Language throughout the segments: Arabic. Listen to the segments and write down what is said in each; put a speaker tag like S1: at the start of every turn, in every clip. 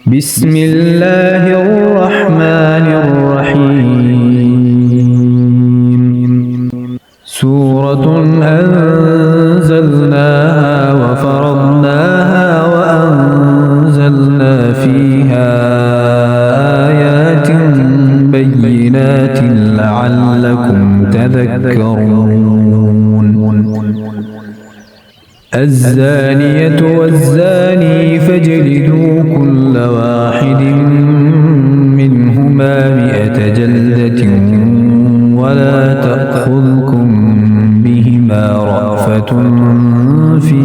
S1: بسم الله الرحمن الرحيم. سورة أنزلناها وفرضناها وأنزلنا فيها آيات بينات لعلكم تذكرون. الزانية والزاني فاجلدوا كل واحد منهما 100 جلدة ولا تأخذكم بهما رأفة في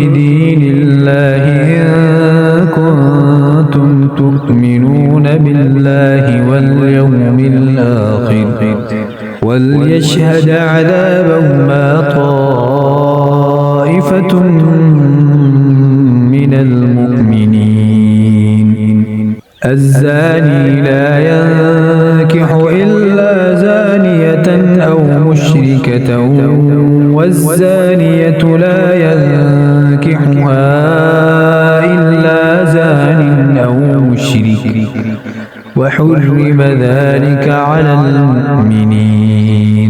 S1: دين الله إن كنتم تؤمنون بالله واليوم الآخر وليشهد عذابهما طائفة من المؤمنين. الزاني لا ينكح إلا زانية أو مشركة والزانية لا ينكحها إلا زان أو مشرك وحرم ذلك على المؤمنين.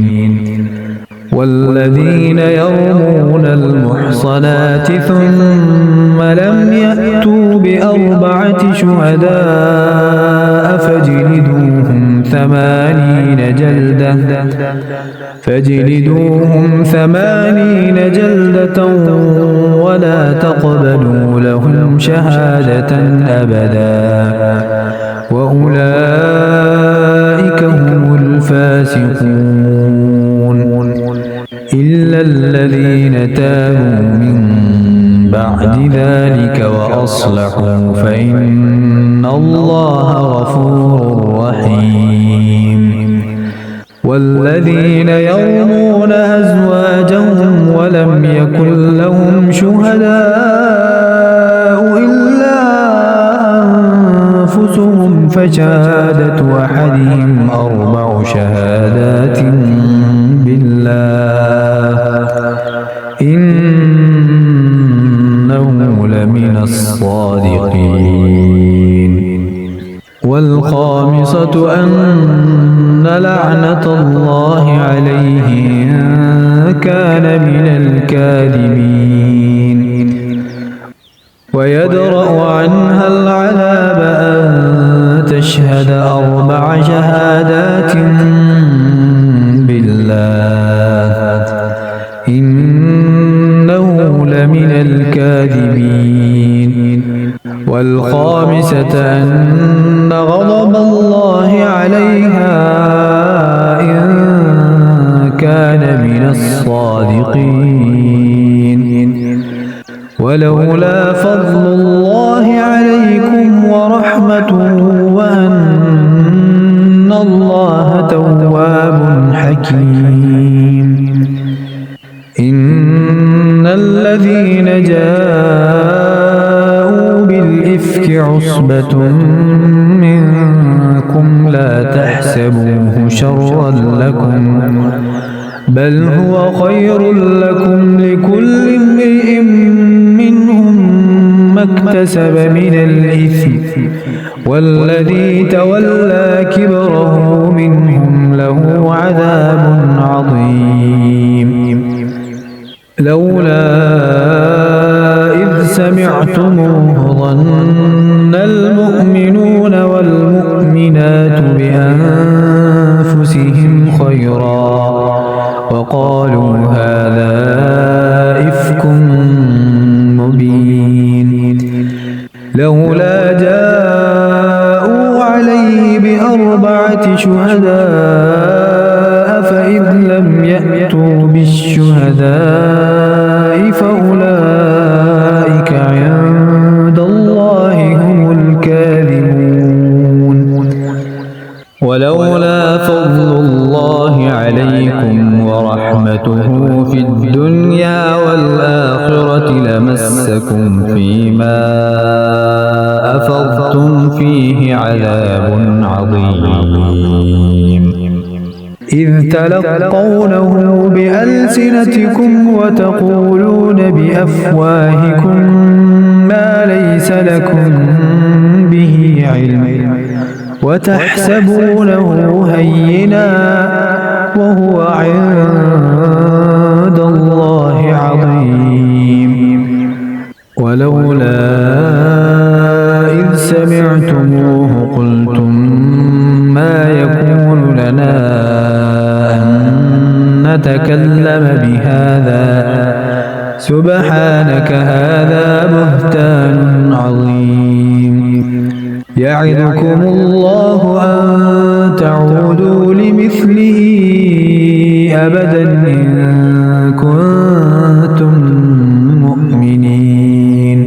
S1: والذين يرمون المحصنات ثم لم يأتوا ب4 شهداء فاجلدوهم 80 جلدة ولا تقبلوا لهم شهادة أبدا وأولئك هم الفاسقون. إلا الذين تابوا من بعد ذلك وأصلحوا فإن الله غفور رحيم. والذين يرمون أزواجهم ولم يكن لهم شهداء إلا أنفسهم فشهادة أحدهم 4 شهادات بالله إنه لمن الصادقين. والخامسة أن لعنة الله عليه إن كان من الكاذبين. ويدرأ عنها العذاب أن تشهد 4 شهادات بالله إنه لمن الكاذبين. والخامسة أن غضب الله عليها إن كان من الصادقين. ولولا فضل الله عليكم ورحمته وأن الله تواب حكيم. إن الذين جاءوا بالإفك عصبة منكم لا تحسبوه شرا لكم بل هو خير لكم لكل امرئ منهم ما اكتسب من الإثم والذي تولى كبره منهم له عذاب عظيم. لولا إذ سمعتموه ظن المؤمنون والمؤمنات بأنفسهم خيرا وقالوا هذا إفك مبين. لولا جاءوا عليه ب4 شهداء فإذ لم يأتوا بالشهداء فأولئك عند الله هم الكاذبون. ولولا فضل الله عليكم ورحمته في الدنيا والآخرة لمسكم فيما أفضتم فيه عذاب عظيم. إذ تلقونه بألسنتكم وتقولون بأفواهكم ما ليس لكم به علم وتحسبونه هينا وهو عند الله عظيم. ولولا إذ سمعتموه قلتم ما يكون لنا أن نتكلم بهذا سبحانك هذا بهتان عظيم. يعظكم الله أن تعودوا لمثله أبدا إن كنتم مؤمنين.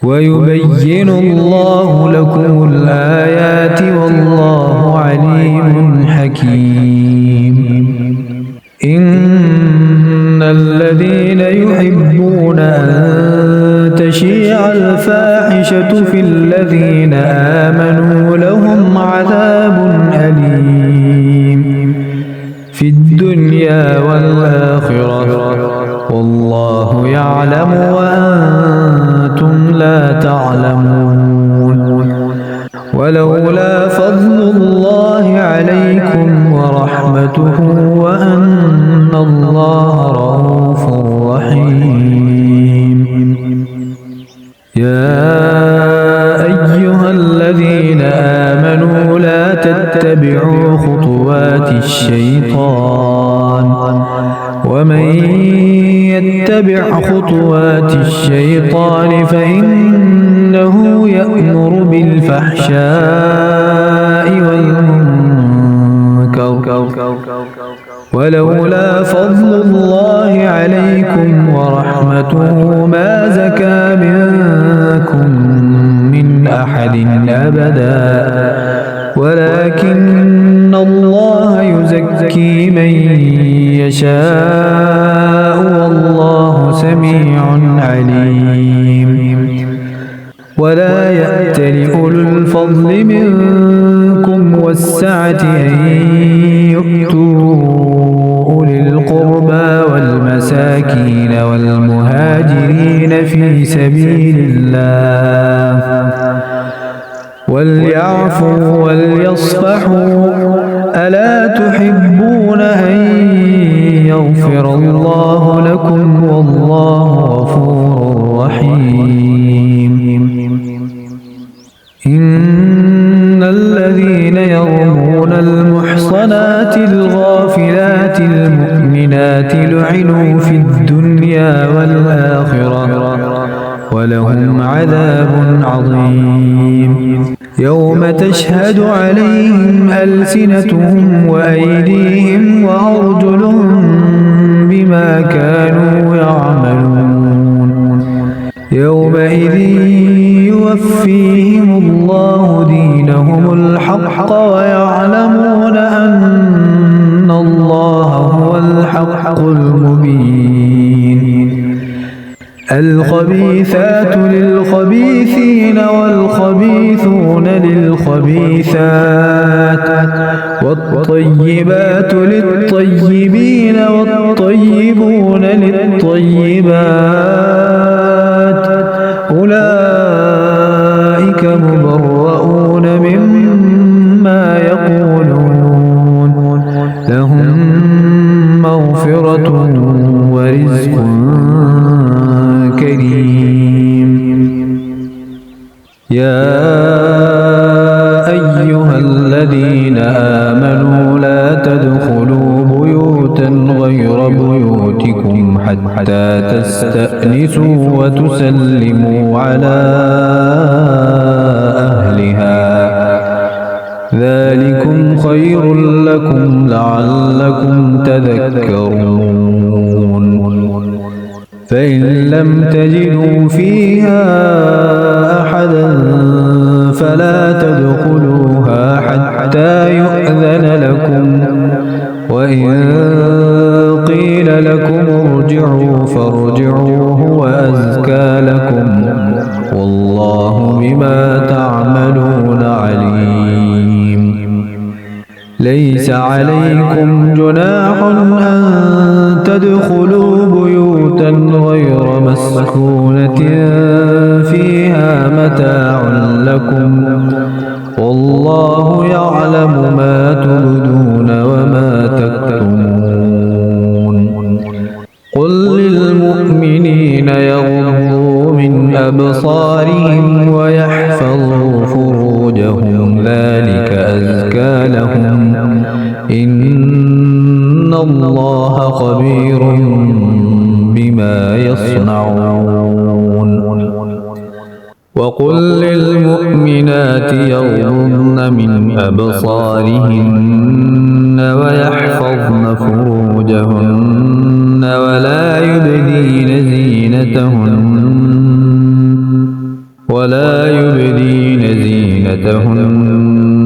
S1: ويبين الله لكم الآيات والله عليم حكيم. إن الذين يحبون أن تشيع الفاحشة في الذين آمنوا لهم عذاب أليم في الدنيا والآخرة والله يعلم وأنتم لا تعلمون. ولولا فضل الله عليكم ورحمته وأن الله رؤوف رحيم. يا أيها الذين آمنوا لا تتبعوا خطوات الشيطان ومن يتبع خطوات الشيطان فإنه يأمر بالفحشاء والمنكر. ولولا فضل الله عليكم ورحمته ما زكى منكم من أحد أبدا ولكن الله يزكي من يشاء والله سميع عليم. ولا يأتل أولو الفضل منكم والسعة أن يؤتوا أولي القربى والمساكين والمهاجرين في سبيل الله وليعفوا وليصفحوا ألا تحبون أن يغفر الله لكم والله غفور رحيم. إن الذين يرمون المحصنات الغافلات المؤمنات لعنوا في الدنيا والآخرة ولهم عذاب عظيم. يوم تشهد عليهم ألسنتهم وأيديهم وأرجلهم بما كانوا يعملون. يومئذ يوفيهم الله دينهم الحق ويعلمون أن الله هو الحق المبين. الخبيثات للخبيثين والخبيثون للخبيثات والطيبات للطيبين والطيبون للطيبات أولئك مبرؤون مما يقولون لهم مغفرة ورزق كريم. يا أيها الذين آمنوا لا تدخلوا بيوتا غير بيوتكم حتى تستأنسوا وتسلموا على أهلها ذلكم خير لكم لعلكم تذكرون. فإن لم تجدوا فيها أحدا فلا تدخلوها حتى يؤذن لكم وإن قيل لكم ارجعوا فارجعوا هو أزكى لكم والله بما تعملون عليم. ليس عليكم جناح أن تدخلوا بيوتا غير مسكونة فيها متاع لكم والله يعلم ما تبدون وما تكتمون قل للمؤمنين يغضوا من أبصارهم ويحفظوا فروجهم ذلك أزكى لهم إن الله خبير بما يصنعون وقل للمؤمنات يغضضن من أبصارهن ويحفظن فروجهن ولا يبدين زينتهن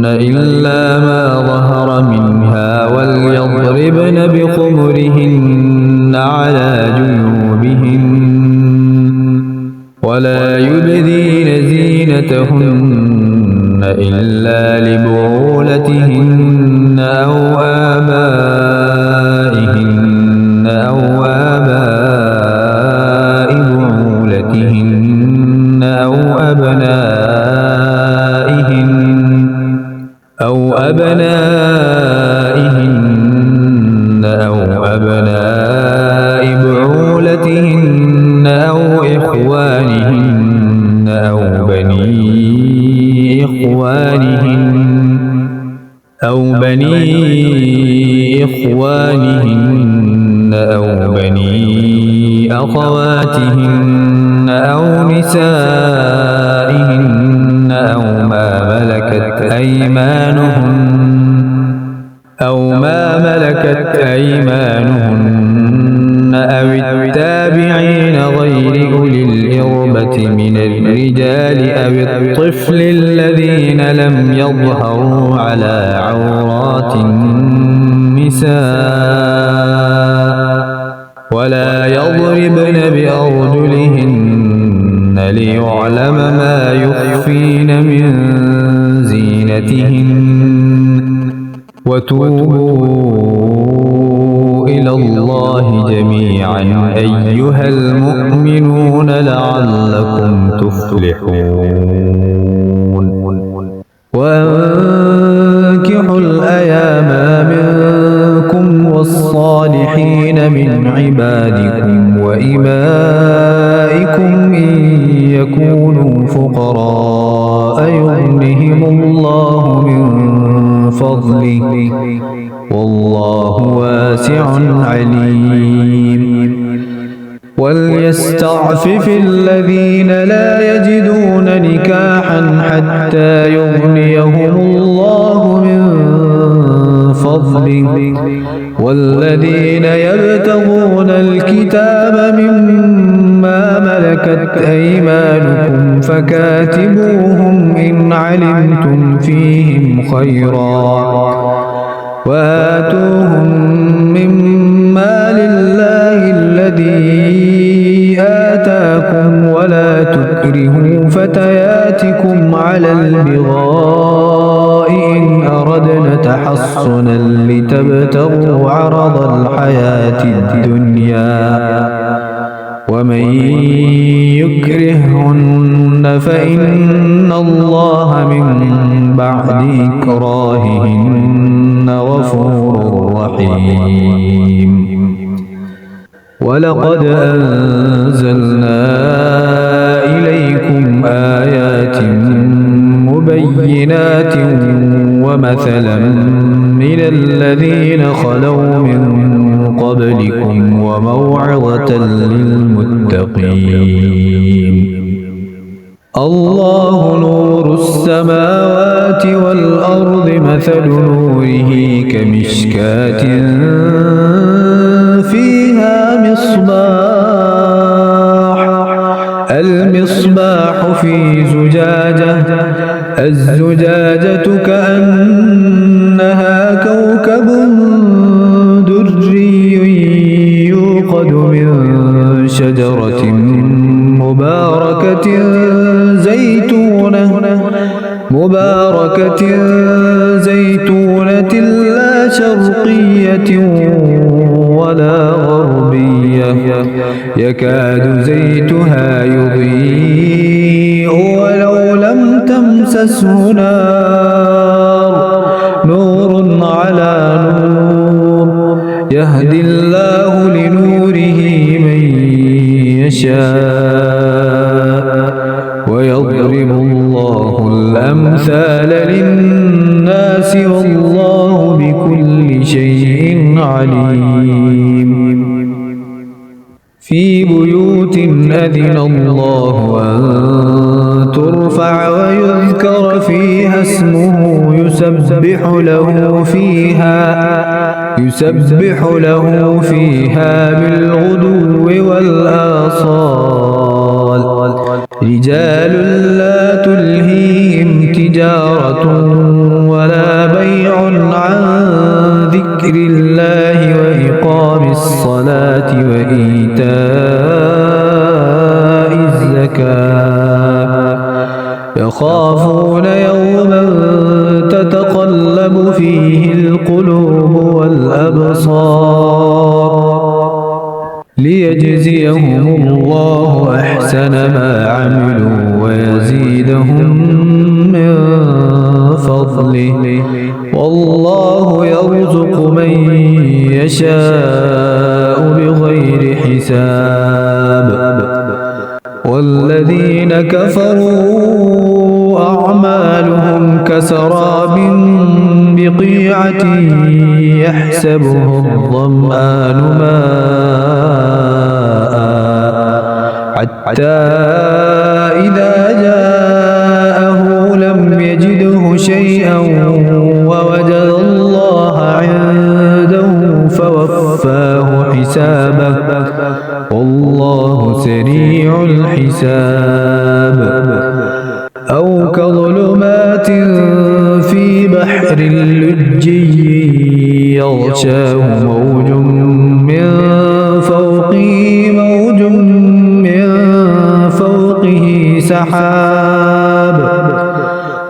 S1: إلا ما ظهر منها وليضربن بخمرهن على جيوبهن ولا يبدين زينتهن إلا لبعولتهن أو آبائهن أو آباء بعولتهن أو أبنائهن أو أبناء بعولتهن أو إخوانهن أو بني إخوانهن أو بني أخواتهن أو نسائهن أو ما ملكت أيمانهن أو التابعين غير أولي الإربة من الرجال أو الطفل الذين لم يظهروا على عورات النساء ولا يضربن بأرجلهن ليعلم ما يخفين من زينتهن وتوبوا إلى الله جميعا أيها المؤمنون لعلكم تفلحون وأنكحوا الأيام منكم والصالحين من عبادكم وإمائكم إن يكونوا فقراء يغنهم الله من فضله والله واسع عليم وليستعفف الذين لا يجدون نكاحا حتى يغنيهم الله من فضله والذين يبتغون الكتاب مما ملكت أيمانكم فكاتبوهم إن علمتم فيهم خيرا وآتوهم مما لله الذي آتاكم ولا تكرهوا فتياتكم على البغاء إن أردنا تحصنا لتبتغوا عرض الحياة الدنيا ومن يكرهن فإن الله من بعد إكراههن غفور رحيم ولقد أنزلنا إليكم آيات مبينات ومثلا من الذين خلوا من قبلكم وموعظة للمتقين الله نور السماوات والأرض مثل نوره كمشكاة فيها المصباح في زجاجة الزجاجة كأنها كوكب دري يوقد من شجرة مباركة زيتونة شرقية ولا غربية يكاد زيتها يضيء ولو لم تمسسه نار نور على نور يهدي الله لنوره من يشاء ويضرب الله الأمثال للناس والله بكل شيء عليم في بيوت أذن الله أن ترفع ويذكر فيها اسمه يسبح له فيها بالغدو والآصال رجال لا تلهيهم تجارة ولا بيع عن ذكر الله وإقام الصلاة وإيتاء الزكاة يخافون يوما تتقلب فيه القلوب والأبصار ليجزيهم الله أحسن ما عملوا ويزيدهم من فضله والله يرزق من يشاء بغير حساب والذين كفروا أعمالهم كسراب بقيعة يحسبه الظمآن ماء حتى إذا جاءه لم يجده شيئا ووجد الله عنده فوفاه حسابه والله سريع الحساب أو كظلمات في بحر لجي يغشاه موج من فوقه سحاب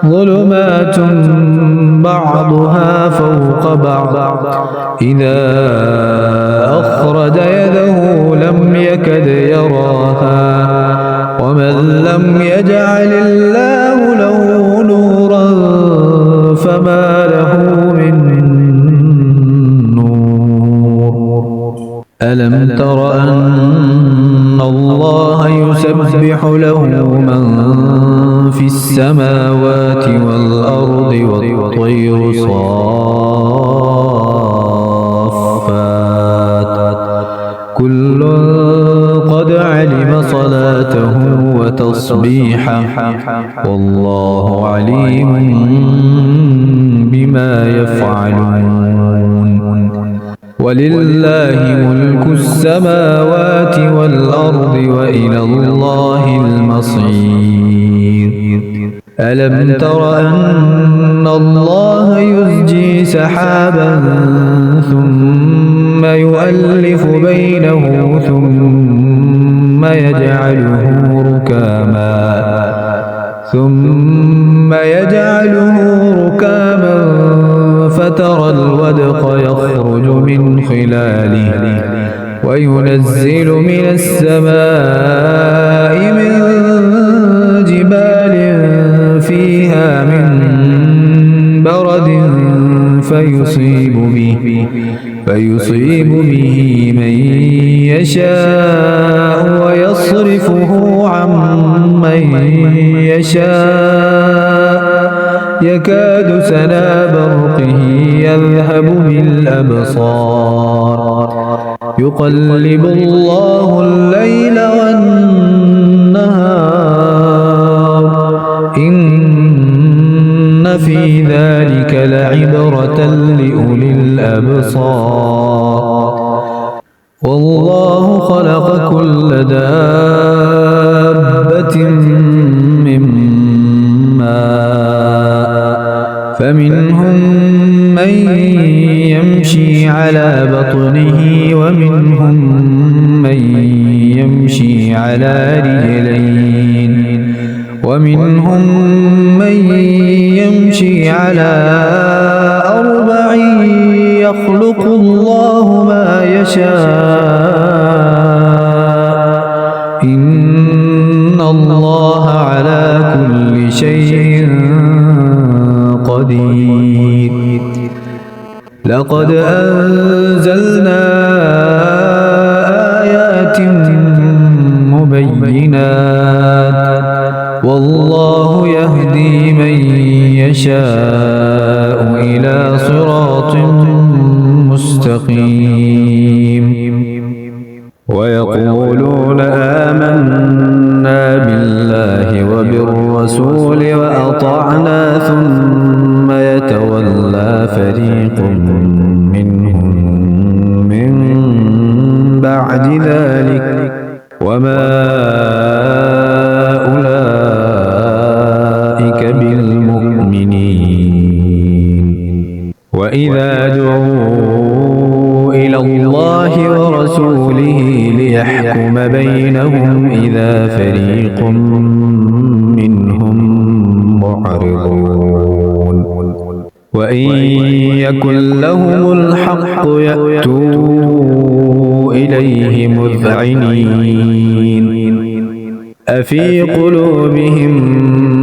S1: ظلمات بعضها فوق بعض إذا أخرج يده لم يكد يراها ومن لم يجعل الله له نورا فما له من نور ألم تر أن الله يسبح له من في السماوات والأرض والطير صافات كل قد علم صلاته وتصبيحه والله عليم بما يفعلون ولله ملك السماوات والأرض وإلى الله المصير ألم تر أن الله يزجي سحابا ثم يؤلف بينه ثم يجعله ركاما فترى الودق يخرج من خلاله وينزل من السماء من جبال فيها من برد فيصيب به من يشاء ويصرفه عن من يشاء يكاد سنا برقه يذهب بالأبصار يقلب الله الليل والنهار إن في ذلك لعبرة لأولي الأبصار والله خلق كل دابة من ماء فمنهم من يمشي على بطنه ومنهم من يمشي على رجلين ومنهم من يمشي على 4 يخلق الله ما يشاء إن الله على كل شيء قدير لقد أنزلنا آيات مبينات والله يهدي من يشاء إلى صراط مستقيم ويقولون آمنا بالله وبالرسول وأطعنا ثم يتولى فريق منهم من بعد ذلك وما أولئك بالمؤمنين وإذا دعوا إلى الله ورسوله ليحكم بينهم إذا فريق منهم معرضون وإن يكن لهم الحق يأتوا إليه مذعنين أفي قلوبهم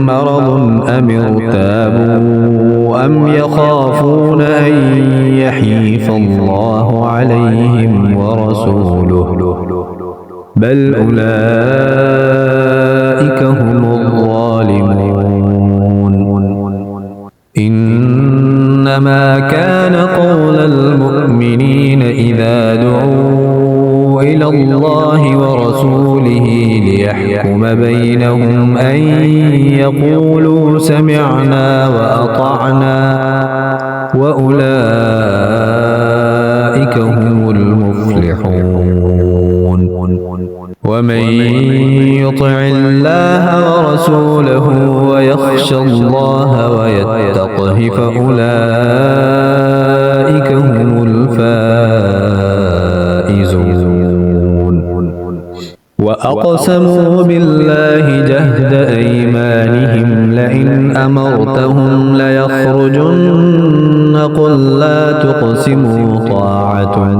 S1: مرض أم ارتابوا أم يخافون أن يحيف الله عليهم ورسوله بل أولئك هم الظالمون إنما كان قول المؤمنين إذا دعوا إلى الله ورسوله ليحكم بينهم أن يقولوا سمعنا وأطعنا وأولئك هم المفلحون ومن يطع الله ورسوله ويخشى الله ويتقه فأولئك هم الفائزون وأقسموا بالله جهد أيمانهم لئن أمرتهم ليخرجن قل لا تقسموا طاعة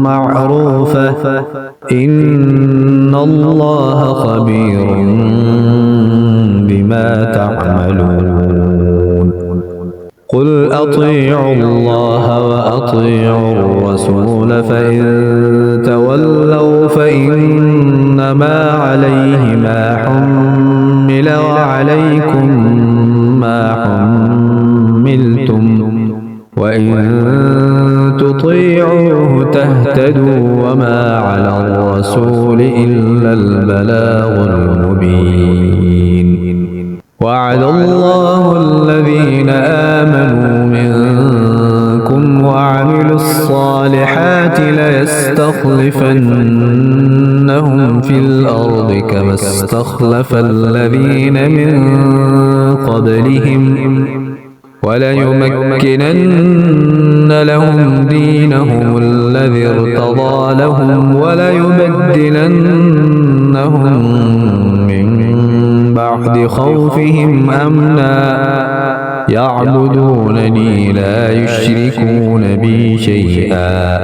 S1: معروفة إن الله خبير بما تعملون قل أطيعوا الله وأطيعوا الرسول فإن تولوا فإنما عليه ما حمل وعليكم ما حملتم وإن تطيعوه تهتدوا وما على الرسول إلا البلاغ المبين وعد الله الذين آمنوا منكم وعملوا الصالحات ليستخلفنهم في الأرض كما استخلف الذين من قبلهم وليمكنن لهم دينهم الذي ارتضى لهم وليبدلنهم من بعد خوفهم أمنا يعبدونني لا يشركون بي شيئا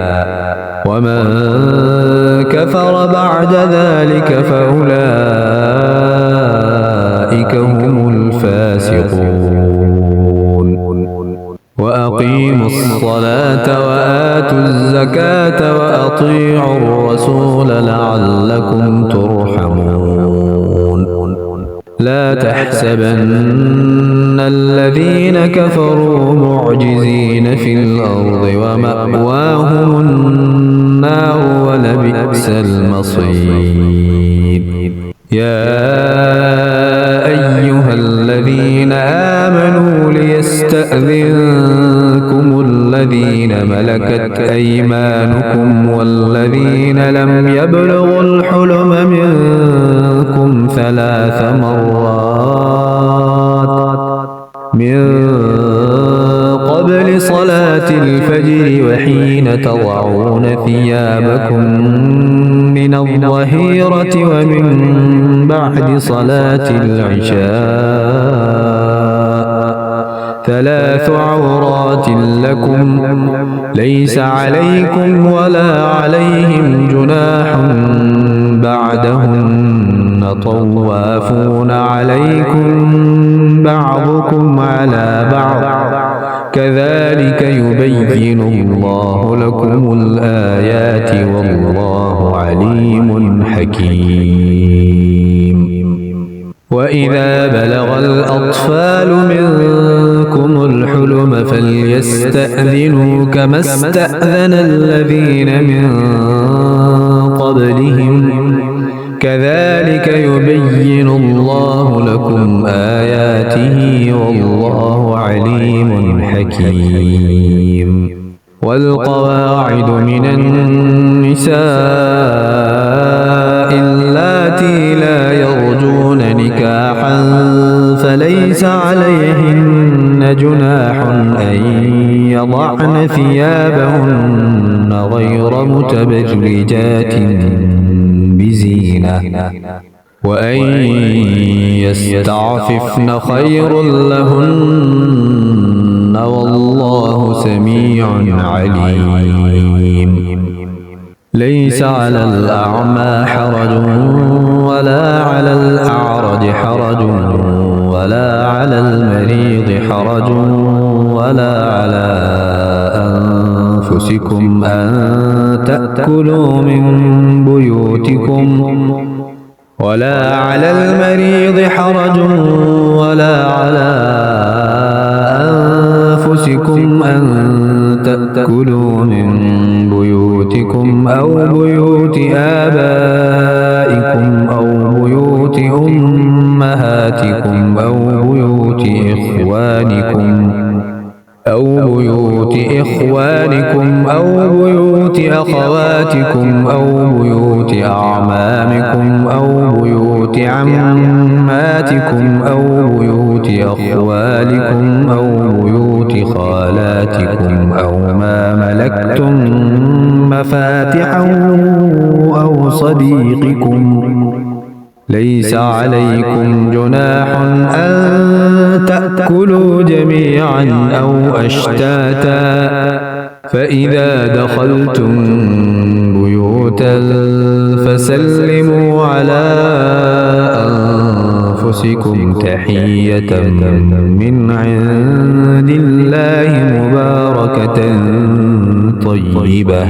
S1: ومن كفر بعد ذلك فأولئك هم الفاسقون وأقيموا الصلاة وآتوا الزكاة وأطيعوا الرسول لعلكم ترحمون لا تحسبن الذين كفروا معجزين في الأرض ومأواهم النار ولبئس المصير يا أيها الذين آمنوا ليستأذنكم الذين ملكت أيمانكم والذين لم يبلغوا الحلم منكم 3 مرات من قبل صلاة الفجر وحين تضعون ثيابكم من الظهيرة ومن بعد صلاة العشاء 3 عورات لكم ليس عليكم ولا عليهم جناح بعدهن طوافون عليكم بعضكم على بعض كذلك يبين الله لكم الآيات والله عليم حكيم. وإذا بلغ الأطفال منكم الحلم فليستأذنوا كما استأذن الذين من قبلهم كذلك يبين الله لكم آياته والله عليم حكيم. والقواعد من النساء اللاتي لا يرجون نكاحا فليس عليهن جناح أن يضعن ثيابهن غير متبرجات بزينة وأن يستعففن خير لهن والله سميع عليم. ليس على الأعمى حرج ولا على الأعرج حرج ولا على المريض حرج ولا على أنفسكم أن تأكلوا من بيوتكم ولا على المريض حرج ولا على أنفسكم أن تأكلوا من بيوتكم أو بيوت آبائكم أو بيوت أمهاتكم أو بيوت إخوانكم أو بيوت أخواتكم أو بيوت أعمامكم أو بيوت عماتكم أو بيوت أخوالكم أو بيوت خالاتكم أو ما ملكتم مفاتحه أو صديقكم. ليس عليكم جناح أن تأكلوا جميعا أو أشتاتا فإذا دخلتم بيوتا فسلموا على أنفسكم تحية من عند الله مباركة طيبة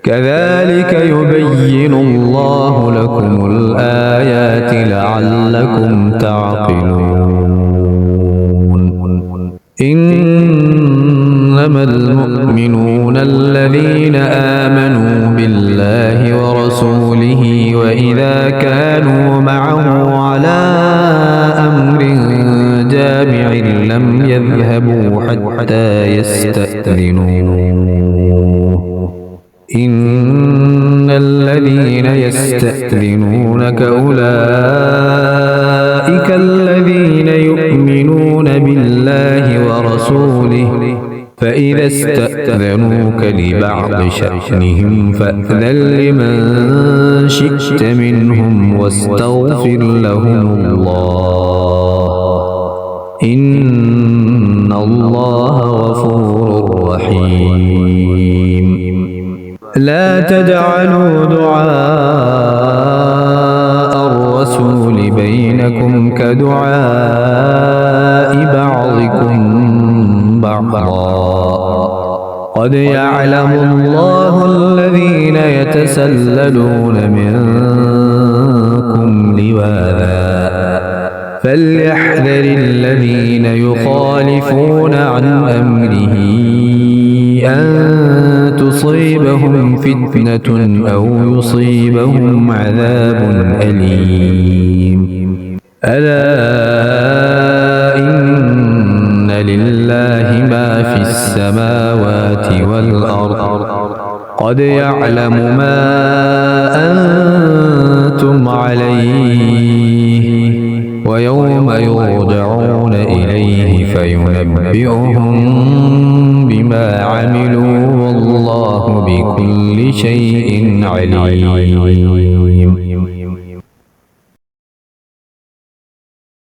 S1: كذلك يبين الله لكم الآيات لعلكم تعقلون. إنما المؤمنون الذين آمنوا بالله ورسوله وإذا كانوا معه على أمر جامع لم يذهبوا حتى يستأذنوه. إن الذين يستأذنونك أولئك الذين يؤمنون بالله ورسوله فإذا استأذنوك لبعض شأنهم فأذن لمن شئت منهم واستغفر لهم الله إن الله غفور رحيم. لا تجعلوا دعاء الرسول بينكم كدعاء بعضكم بعضا قد يعلم الله الذين يتسللون منكم لواذا فليحذر الذين يخالفون عن أمره أن تصيبهم فتنة أو يصيبهم عذاب أليم. ألا إن لله ما في السماوات والأرض قد يعلم ما أنتم عليه ويوم يرجعون إليه فينبئهم بما عملوا والله بكل شيء عليم.